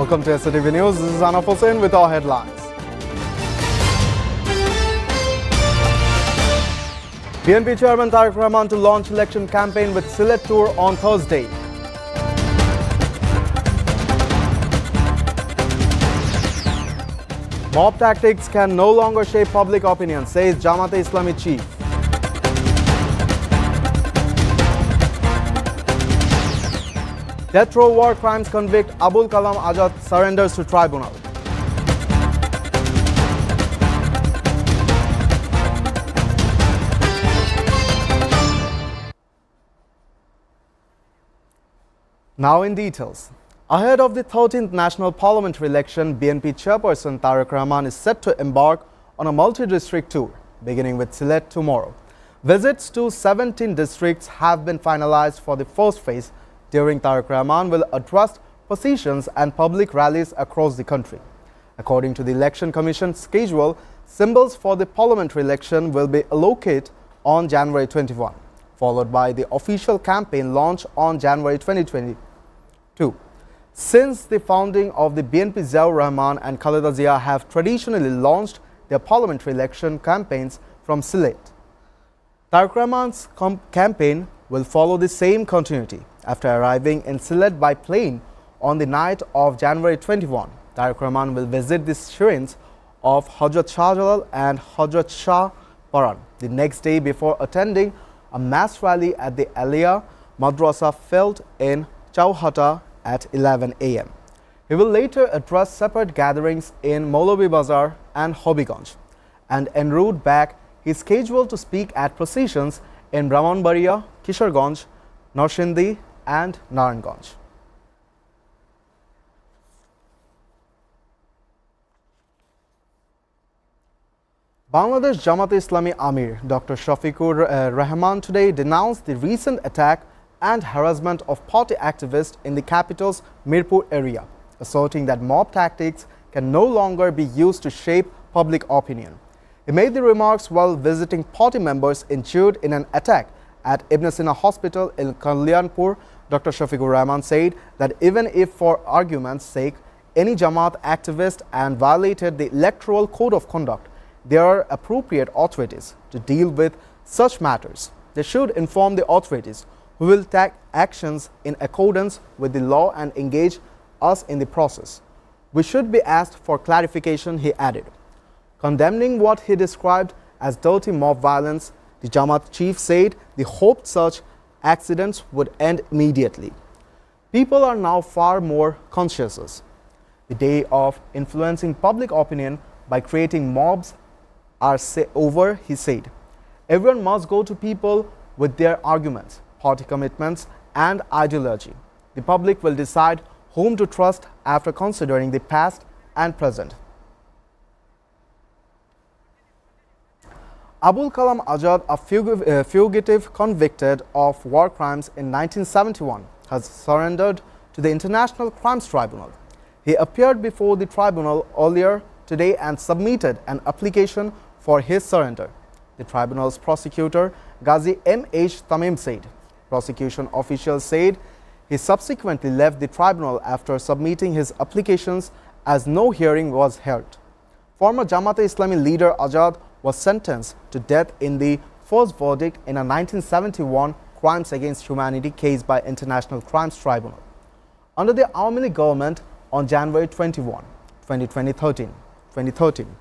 Welcome to SATV News. This is Anaf Hussain with our headlines. BNP Chairman Tariq Rahman to launch election campaign with Sylhet tour on Thursday. Mob tactics can no longer shape public opinion, says Jamaat-e-Islami chief. Death row war crimes convict Abul Kalam Azad surrenders to tribunal. Now in details. Ahead of the 13th National Parliamentary election, BNP Chairperson Tariq Rahman is set to embark on a multi-district tour, beginning with Sylhet tomorrow. Visits to 17 districts have been finalized for the first phase. During Tariq Rahman will address positions and public rallies across the country. According to the Election Commission's schedule, symbols for the parliamentary election will be allocated on January 21, followed by the official campaign launch on January 2022. Since the founding of the BNP, Ziaur Rahman and Khaleda Zia have traditionally launched their parliamentary election campaigns from Sylhet. Tariq Rahman's campaign will follow the same continuity. After arriving in Sylhet by plane on the night of January 21, Tariq Rahman will visit the shrines of Hazrat Shah Jalal and Hazrat Shah Paran the next day before attending a mass rally at the Aliyah Madrasa Field in Chauhata at 11 a.m. He will later address separate gatherings in Maulavi Bazar and Hobiganj, and en route back he is scheduled to speak at processions in Brahmanbaria, Kisharganj, Narshindi and Naranganj. Bangladesh Jamaat-e-Islami Amir Dr. Shafiqur Rahman today denounced the recent attack and harassment of party activists in the capital's Mirpur area, asserting that mob tactics can no longer be used to shape public opinion. He made the remarks while visiting party members injured in an attack at Ibn Sina Hospital in Kalyanpur. Dr. Shafiqur Rahman said that even if for argument's sake any Jamaat activist and violated the electoral code of conduct, there are appropriate authorities to deal with such matters. They should inform the authorities who will take actions in accordance with the law and engage us in the process. We should be asked for clarification, he added. Condemning what he described as dirty mob violence, the Jamaat chief said they hoped such accidents would end immediately. People are now far more conscious. The day of influencing public opinion by creating mobs are over, he said. Everyone must go to people with their arguments, party commitments and ideology. The public will decide whom to trust after considering the past and present. Abul Kalam Azad, a fugitive convicted of war crimes in 1971, has surrendered to the International Crimes Tribunal. He appeared before the tribunal earlier today and submitted an application for his surrender. The tribunal's prosecutor, Ghazi M.H. Tamim, said. Prosecution officials said he subsequently left the tribunal after submitting his applications as no hearing was held. Former Jamaat-e-Islami leader Azad was sentenced to death in the first verdict in a 1971 crimes against humanity case by International Crimes Tribunal. Under the Awami League government on January 21, 2013,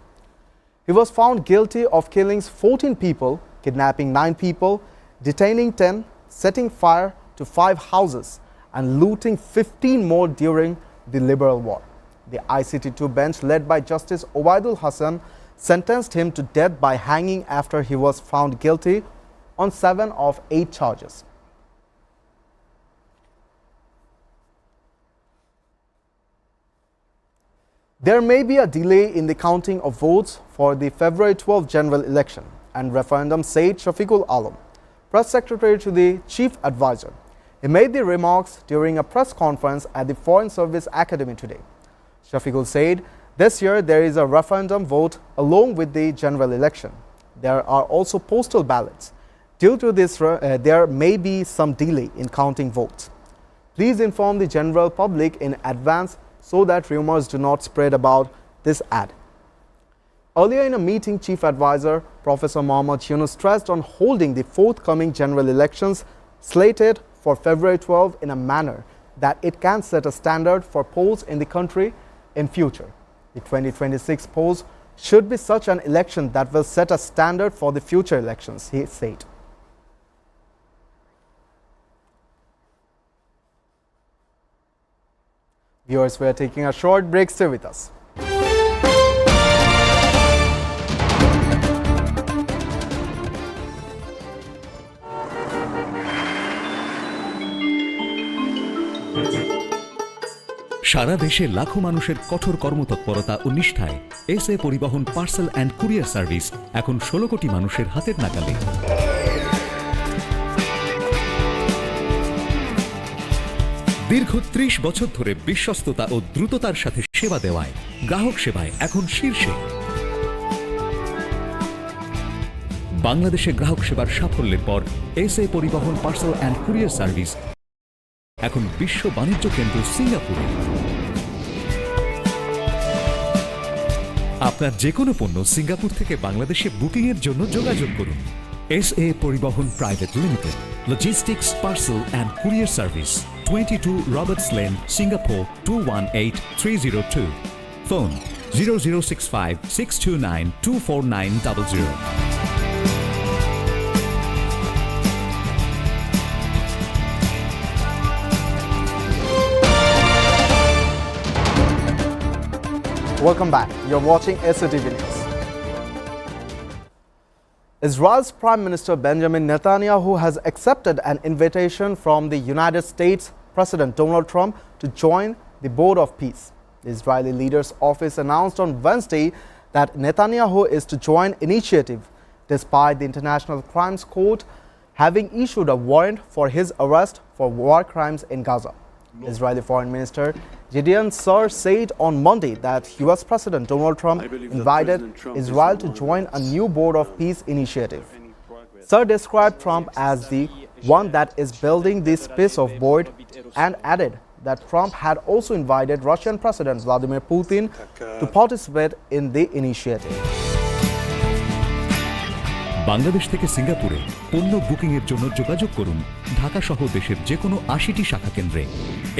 he was found guilty of killing 14 people, kidnapping 9 people, detaining 10, setting fire to 5 houses, and looting 15 more during the Liberal War. The ICT2 bench, led by Justice Obaidul Hassan, sentenced him to death by hanging after he was found guilty on 7 of 8 charges. There may be a delay in the counting of votes for the February 12 general election and referendum, said Shafiqul Alam, press secretary to the chief advisor. He made the remarks during a press conference at the Foreign Service Academy today. Shafiqul said, this year there is a referendum vote along with the general election. There are also postal ballots. Due to this, there may be some delay in counting votes. Please inform the general public in advance so that rumors do not spread about this ad. Earlier in a meeting, Chief Advisor Professor Mohammad Yunus stressed on holding the forthcoming general elections slated for February 12 in a manner that it can set a standard for polls in the country in future. The 2026 polls should be such an election that will set a standard for the future elections, he said. Viewers, we are taking a short break. Stay with us. সারা দেশে লাখো মানুষের কঠোর কর্মতৎপরতা ও নিষ্ঠায় SA পরিবহন parcel and courier service এখন 16 কোটি মানুষের হাতের নাগালে। দীর্ঘ 30 বছর ধরে বিশ্বস্ততা ও দ্রুততার সাথে সেবা দেওয়ায় গ্রাহক সেবায় এখন শীর্ষে। বাংলাদেশে গ্রাহক সেবার সাফল্যের পর এসএ পরিবহন পার্সেল অ্যান্ড কুরিয়ার সার্ভিস এখন বিশ্ব বাণিজ্য কেন্দ্র সিঙ্গাপুরে। আপনার যে কোনো পণ্য সিঙ্গাপুর থেকে বাংলাদেশে বুকিং এর জন্য যোগাযোগ করুন। এসএ পরিবহন private limited, logistics parcel and courier service, 22 Roberts lane, Singapore 218302। Phone 0065 629 24900। Welcome back. You're watching SATV News. Israel's Prime Minister Benjamin Netanyahu has accepted an invitation from the United States President Donald Trump to join the Board of Peace. The Israeli leader's office announced on Wednesday that Netanyahu is to join initiative despite the International Crimes Court having issued a warrant for his arrest for war crimes in Gaza. Israeli Foreign Minister Gideon Sar said on Monday that US President Donald Trump invited Israel to join a new Board of Peace initiative. Sar described Trump as the one that is building this piece of board and added that Trump had also invited Russian President Vladimir Putin to participate in the initiative. Bangladesh থেকে সিঙ্গাপুরে পণ্য booking এর জন্য যোগাযোগ করুন ঢাকা সহ দেশের যে কোনো 80টি শাখা কেন্দ্রে।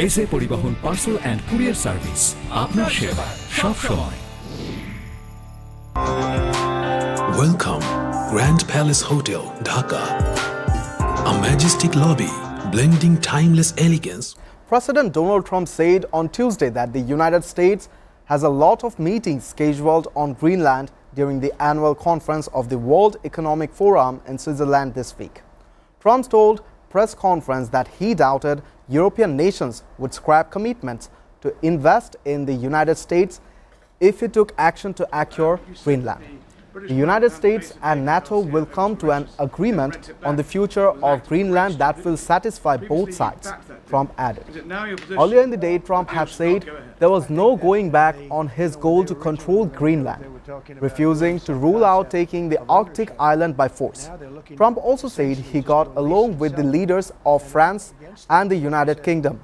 এসএ পরিবহন পার্সেল অ্যান্ড কুরিয়ার সার্ভিস, আপনার সেবা সব সময়। Welcome, Grand Palace Hotel, Dhaka. A majestic lobby blending timeless elegance. President Donald Trump said on Tuesday that the United States has a lot of meetings scheduled on Greenland during the annual conference of the World Economic Forum in Switzerland this week. Trump told press conference that he doubted European nations would scrap commitments to invest in the United States if it took action to acquire Greenland. The United States and NATO will come to an agreement on the future of Greenland that will satisfy both sides, Trump added. Earlier in the day, Trump had said there was no going back on his goal to control Greenland, refusing to rule out taking the Arctic island by force. Trump also said he got along with the leaders of France and the United Kingdom,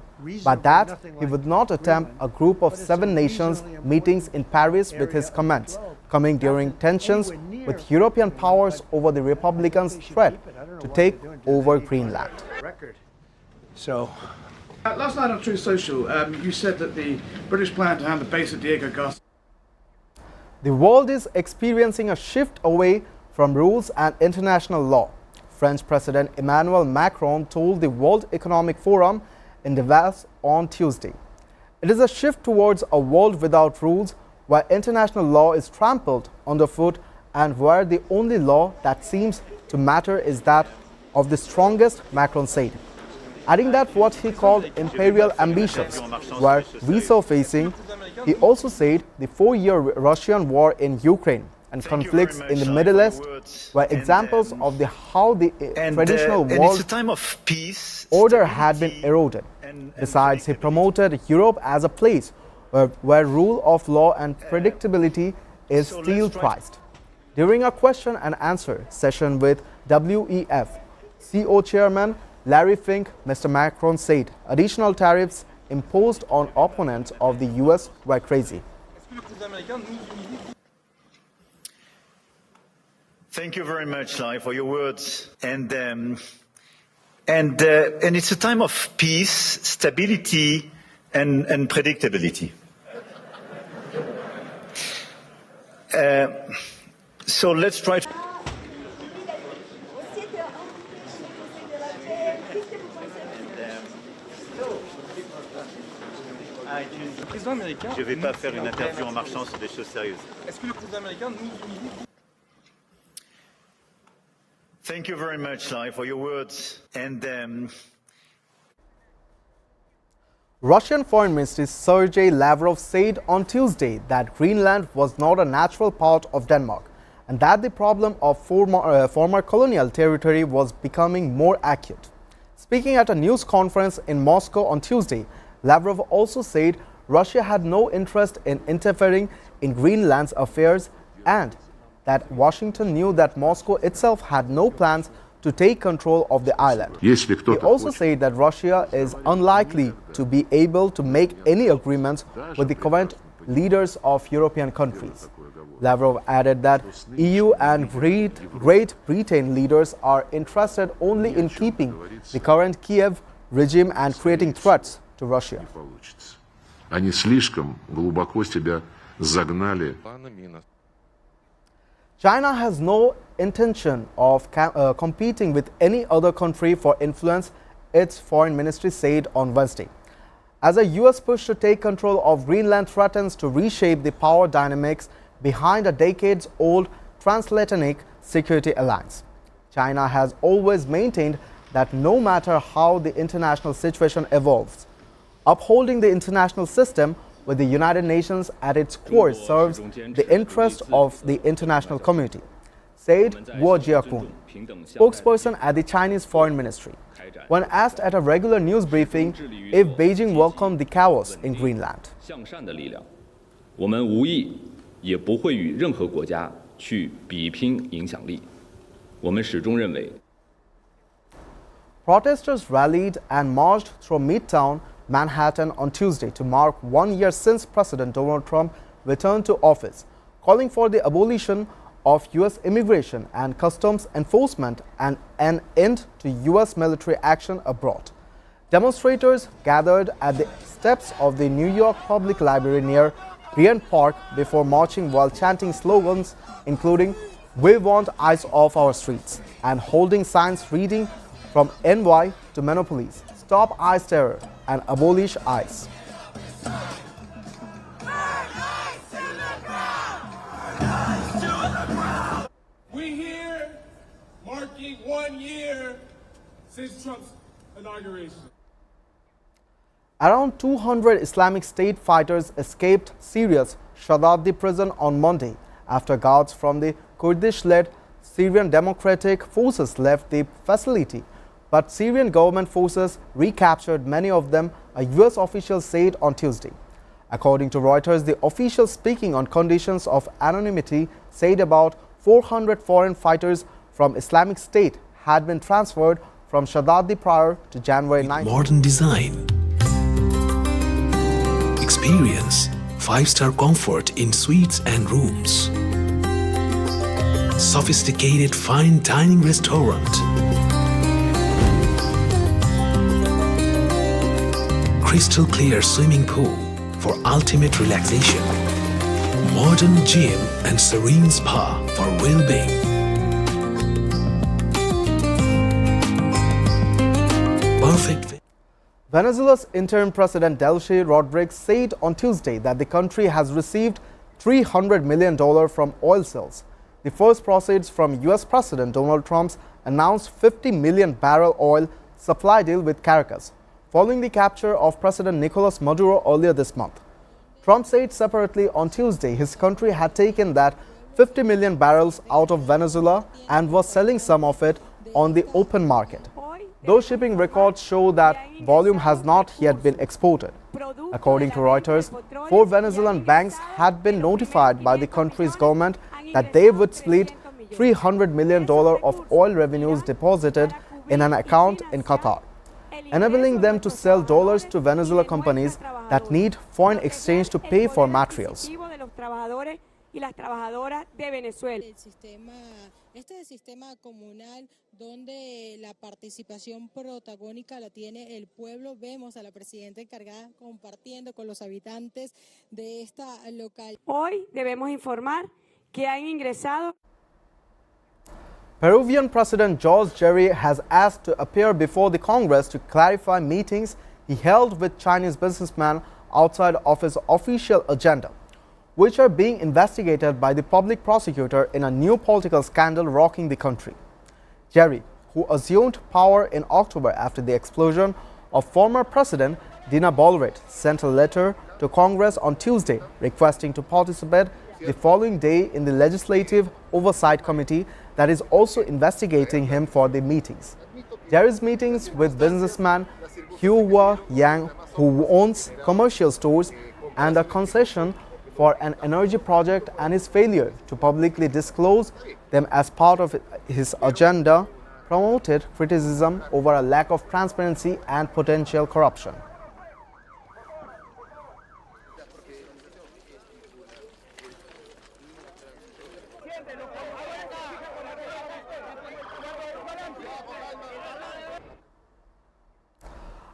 but that he would not attempt a group of 7 nations meetings in Paris, with his comments coming during tensions with European powers over the Republicans' threat to take over Greenland. So, last night on Truth Social, you said that the British plan to hand the base at Diego Garcia. The world is experiencing a shift away from rules and international law. French President Emmanuel Macron told the World Economic Forum in Davos on Tuesday. It is a shift towards a world without rules, where international law is trampled underfoot and where the only law that seems to matter is that of the strongest, Macron said. Adding that what he called imperial ambitions were resurfacing, he also said the 4-year Russian war in Ukraine and conflicts in the Middle East were examples of how the traditional world order had been eroded. Besides, he promoted Europe as a place where rule of law and predictability is still prized. During a question and answer session with WEF CO chairman Larry Fink, Mr. Macron said additional tariffs imposed on opponents of the US were crazy. Thank you very much, Lai, for your words. And it's a time of peace, stability, and predictability. So let's try to... Je ne vais pas faire une interview en marchant sur des choses sérieuses. Est-ce que le président américain nous unifie? Thank you very much, Lai, for your words. And Russian Foreign Minister Sergei Lavrov said on Tuesday that Greenland was not a natural part of Denmark and that the problem of former colonial territory was becoming more acute. Speaking at a news conference in Moscow on Tuesday, Lavrov also said Russia had no interest in interfering in Greenland's affairs and that Washington knew that Moscow itself had no plans to take control of the island. He also said that Russia is unlikely to be able to make any agreements with the current leaders of European countries. Lavrov added that EU and Great Britain leaders are interested only in keeping the current Kiev regime and creating threats to Russia. Они слишком глубоко себя загнали. China has no intention of competing with any other country for influence, its foreign ministry said on Wednesday. As a US push to take control of Greenland threatens to reshape the power dynamics behind a decades-old transatlantic security alliance. China has always maintained that no matter how the international situation evolves, upholding the international system with the United Nations at its core serves the interest of the international community, said Guo Jiakun, spokesperson at the Chinese Foreign Ministry, when asked at a regular news briefing if Beijing welcomed the chaos in Greenland. Protesters rallied and marched through Midtown Manhattan on Tuesday to mark 1 year since President Donald Trump returned to office, calling for the abolition of US immigration and customs enforcement and an end to US military action abroad. Demonstrators gathered at the steps of the New York Public Library near Bryant Park before marching while chanting slogans including "We want ICE off our streets" and holding signs reading "From NY to Monopolies, Stop ICE Terror and Abolish ICE." We here marking 1 year since Trump's inauguration. Around 200 Islamic State fighters escaped Syria's Shadadi prison on Monday after guards from the Kurdish-led Syrian Democratic Forces left the facility. But Syrian government forces recaptured many of them, a US official said on Tuesday. According to Reuters, the official speaking on conditions of anonymity said about 400 foreign fighters from Islamic State had been transferred from Shadadi prior to January 9th. Modern design. Experience 5-star comfort in suites and rooms. Sophisticated fine dining restaurant. Crystal clear swimming pool for ultimate relaxation. Modern gym and serene spa for well-being. Perfect. Venezuela's interim president Delcy Rodriguez said on Tuesday that the country has received $300 million from oil sales, the first proceeds from US President Donald Trump's announced 50 million barrel oil supply deal with Caracas, following the capture of President Nicolas Maduro earlier this month. Trump said separately on Tuesday his country had taken that 50 million barrels out of Venezuela and was selling some of it on the open market. Those shipping records show that volume has not yet been exported. According to Reuters, 4 Venezuelan banks had been notified by the country's government that they would split $300 million of oil revenues deposited in an account in Qatar. enabling them to sell dollars to Venezuelan companies that need foreign exchange to pay for materials. Y las trabajadoras de Venezuela. Este sistema comunal donde la participación protagónica la tiene el pueblo. Vemos a la presidenta encargada compartiendo con los habitantes de esta local. Hoy debemos informar que han ingresado. Peruvian President George Jerry has asked to appear before the Congress to clarify meetings he held with Chinese businessmen outside of his official agenda, which are being investigated by the public prosecutor in a new political scandal rocking the country. Jerry, who assumed power in October after the explosion of former President Dina Boluarte, sent a letter to Congress on Tuesday requesting to participate the following day in the Legislative Oversight Committee that is also investigating him for the meetings. Jerry's meetings with businessman Hua Yang, who owns commercial stores and a concession for an energy project, and his failure to publicly disclose them as part of his agenda promoted criticism over a lack of transparency and potential corruption.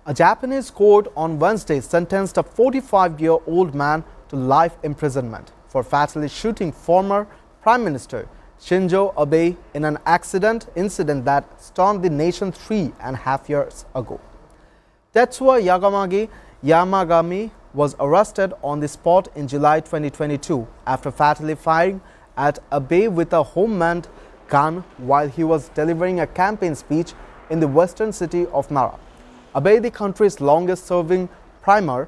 A Japanese court on Wednesday sentenced a 45-year-old man to life imprisonment for fatally shooting former Prime Minister Shinzo Abe in an incident that stunned the nation 3.5 years ago. Tetsuya Yamagami was arrested on the spot in July 2022 after fatally firing at Abe with a homemade gun while he was delivering a campaign speech in the western city of Nara. Abe, the country's longest-serving premier,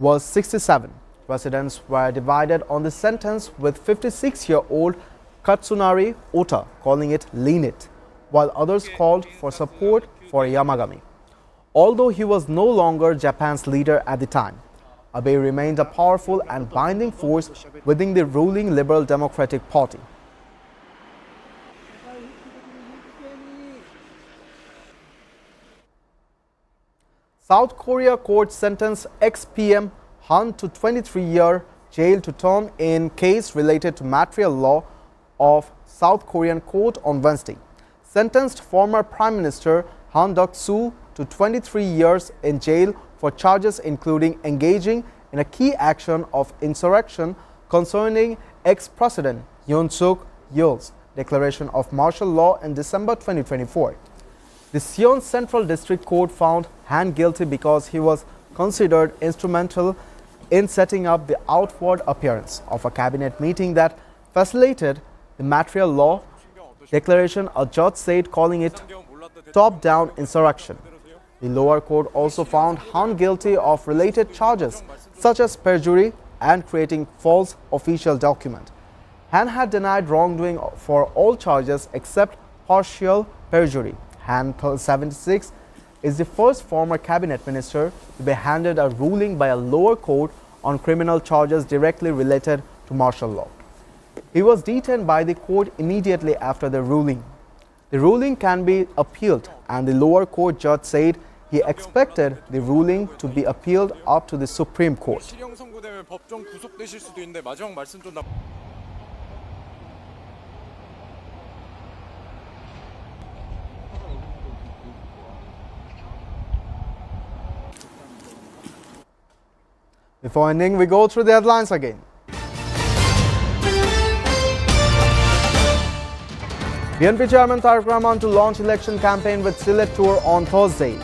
was 67. Residents were divided on the sentence, with 56-year-old Katsunari Ota calling it lenient, while others called for support for Yamagami. Although he was no longer Japan's leader at the time, Abe remained a powerful and binding force within the ruling Liberal Democratic Party. South Korea court sentenced ex-PM Han to 23-year jail to term in case related to material law of South Korean court on Wednesday. Sentenced former Prime Minister Han Duck-soo to 23 years in jail for charges including engaging in a key action of insurrection concerning ex-President Yoon Suk-yeol's declaration of martial law in December 2024. The Seoul Central District Court found Han guilty because he was considered instrumental in setting up the outward appearance of a cabinet meeting that facilitated the material law declaration, a judge said, calling it top-down insurrection. The lower court also found Han guilty of related charges such as perjury and creating false official document. Han had denied wrongdoing for all charges except partial perjury. Han, 76, is the first former cabinet minister to be handed a ruling by a lower court on criminal charges directly related to martial law. He was detained by the court immediately after the ruling. The ruling can be appealed, and the lower court judge said he expected the ruling to be appealed up to the Supreme Court. Before ending, we go through the headlines again. BNP Chairman Tareq Rahman to launch election campaign with Sylhet tour on Thursday.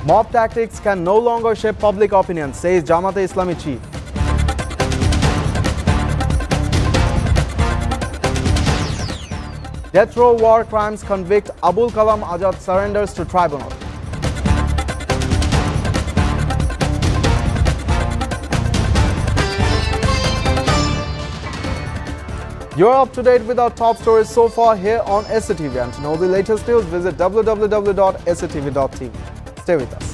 Mob tactics can no longer shape public opinion, says Jamaat-e-Islami chief. Death row war crimes convict Abul Kalam Azad surrenders to tribunal. You're up to date with our top stories so far here on SATV. And to know the latest news, visit www.satv.tv. Stay with us.